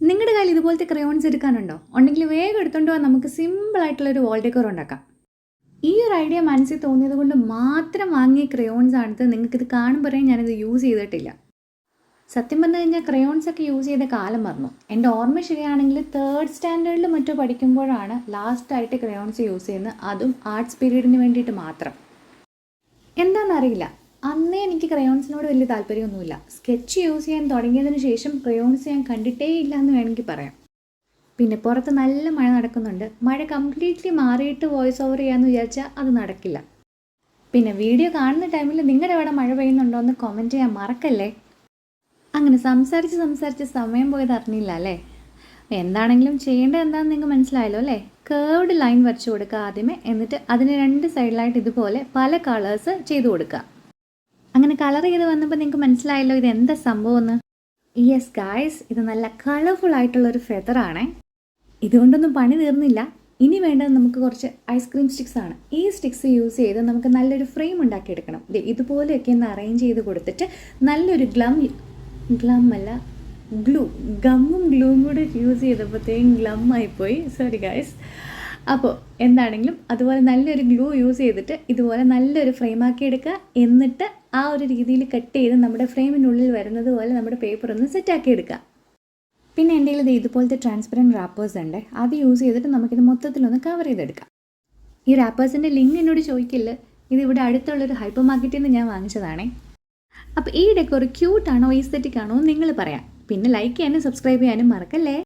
നിങ്ങളുടെ കയ്യിൽ ഇതുപോലത്തെ ക്രയോൺസ് എടുക്കാനുണ്ടോ? ഉണ്ടെങ്കിൽ വേഗം എടുത്തുകൊണ്ട് പോകാൻ നമുക്ക് സിമ്പിളായിട്ടുള്ളൊരു വാൾ ഡെക്കോർ ഉണ്ടാക്കാം. ഈ ഒരു ഐഡിയ മനസ്സിൽ തോന്നിയത് കൊണ്ട് മാത്രം വാങ്ങിയ ക്രയോൺസ് ആണിത്. നിങ്ങൾക്കിത് കാണുമ്പോഴേ ഞാനിത് യൂസ് ചെയ്തിട്ടില്ല. സത്യം പറഞ്ഞു കഴിഞ്ഞാൽ ക്രയോൺസ് ഒക്കെ യൂസ് ചെയ്ത കാലം മറന്നു. എൻ്റെ ഓർമ്മ ശരിയാണെങ്കിൽ 3rd സ്റ്റാൻഡേർഡിൽ മറ്റോ പഠിക്കുമ്പോഴാണ് ലാസ്റ്റായിട്ട് ക്രയോൺസ് യൂസ് ചെയ്യുന്നത്. അതും ആർട്സ് പീരീഡിന് വേണ്ടിയിട്ട് മാത്രം. എന്താണെന്നറിയില്ല, അന്നേ എനിക്ക് ക്രയോൺസിനോട് വലിയ താല്പര്യമൊന്നുമില്ല. സ്കെച്ച് യൂസ് ചെയ്യാൻ തുടങ്ങിയതിന് ശേഷം ക്രയോൺസ് ഞാൻ കണ്ടിട്ടേ ഇല്ല എന്ന് വേണമെങ്കിൽ പറയാം. പിന്നെ പുറത്ത് നല്ല മഴ നടക്കുന്നുണ്ട്. മഴ കംപ്ലീറ്റ്ലി മാറിയിട്ട് വോയിസ് ഓവർ ചെയ്യാമെന്ന് വിചാരിച്ചാൽ അത് നടക്കില്ല. പിന്നെ വീഡിയോ കാണുന്ന ടൈമിൽ നിങ്ങളുടെ അവിടെ മഴ പെയ്യുന്നുണ്ടോ എന്ന് കമൻറ്റ് ചെയ്യാൻ മറക്കല്ലേ. അങ്ങനെ സംസാരിച്ച് സമയം പോയത് അറിഞ്ഞില്ല അല്ലേ. എന്താണെങ്കിലും ചെയ്യേണ്ടത് എന്താണെന്ന് നിങ്ങൾക്ക് മനസ്സിലായല്ലോ അല്ലേ. കേർവ്ഡ് ലൈൻ വരച്ചു കൊടുക്കുക ആദ്യമേ, എന്നിട്ട് അതിന് 2 സൈഡിലായിട്ട് ഇതുപോലെ പല കളേഴ്സ് ചെയ്ത് കൊടുക്കുക. അങ്ങനെ കളർ ചെയ്ത് വന്നപ്പോൾ നിങ്ങൾക്ക് മനസ്സിലായല്ലോ ഇത് എന്താ സംഭവം എന്ന്. യെസ് ഗായ്സ്, ഇത് നല്ല കളർഫുൾ ആയിട്ടുള്ളൊരു ഫെദറാണേ. ഇതുകൊണ്ടൊന്നും പണി തീർന്നില്ല. ഇനി വേണ്ടത് നമുക്ക് കുറച്ച് ഐസ്ക്രീം സ്റ്റിക്സ് ആണ്. ഈ സ്റ്റിക്സ് യൂസ് ചെയ്ത് നമുക്ക് നല്ലൊരു ഫ്രെയിം ഉണ്ടാക്കിയെടുക്കണം. ഇതുപോലെയൊക്കെ ഒന്ന് അറേഞ്ച് ചെയ്ത് കൊടുത്തിട്ട് നല്ലൊരു ഗമ്മും ഗ്ലൂവും കൂടെ യൂസ് ചെയ്തപ്പോഴത്തേക്കും ഗ്ലമ്മായിപ്പോയി. Sorry guys. അപ്പോൾ എന്താണെങ്കിലും അതുപോലെ നല്ലൊരു ഗ്ലൂ യൂസ് ചെയ്തിട്ട് ഇതുപോലെ നല്ലൊരു ഫ്രെയിമാക്കി എടുക്കുക. എന്നിട്ട് ആ ഒരു രീതിയിൽ കട്ട് ചെയ്ത് നമ്മുടെ ഫ്രെയിമിനുള്ളിൽ വരുന്നത് പോലെ നമ്മുടെ പേപ്പർ ഒന്ന് സെറ്റാക്കി എടുക്കുക. പിന്നെ എൻ്റെ കയ്യിൽ ഇതുപോലത്തെ ട്രാൻസ്പെറൻറ്റ് റാപ്പേഴ്സ് ഉണ്ട്. അത് യൂസ് ചെയ്തിട്ട് നമുക്കിത് മൊത്തത്തിലൊന്ന് കവർ ചെയ്തെടുക്കാം. ഈ റാപ്പേഴ്സിൻ്റെ ലിങ്ക് എന്നോട് ചോദിക്കില്ല. ഇത് ഇവിടെ അടുത്തുള്ളൊരു ഹൈപ്പർ മാർക്കറ്റിൽ നിന്ന് ഞാൻ വാങ്ങിച്ചതാണേ. അപ്പോൾ ഈ ഡെക്കോർ ക്യൂട്ടാണോ ഈസ്തെറ്റിക് ആണോ നിങ്ങൾ പറയാം. പിന്നെ ലൈക്ക് ചെയ്യാനും സബ്സ്ക്രൈബ് ചെയ്യാനും മറക്കല്ലേ.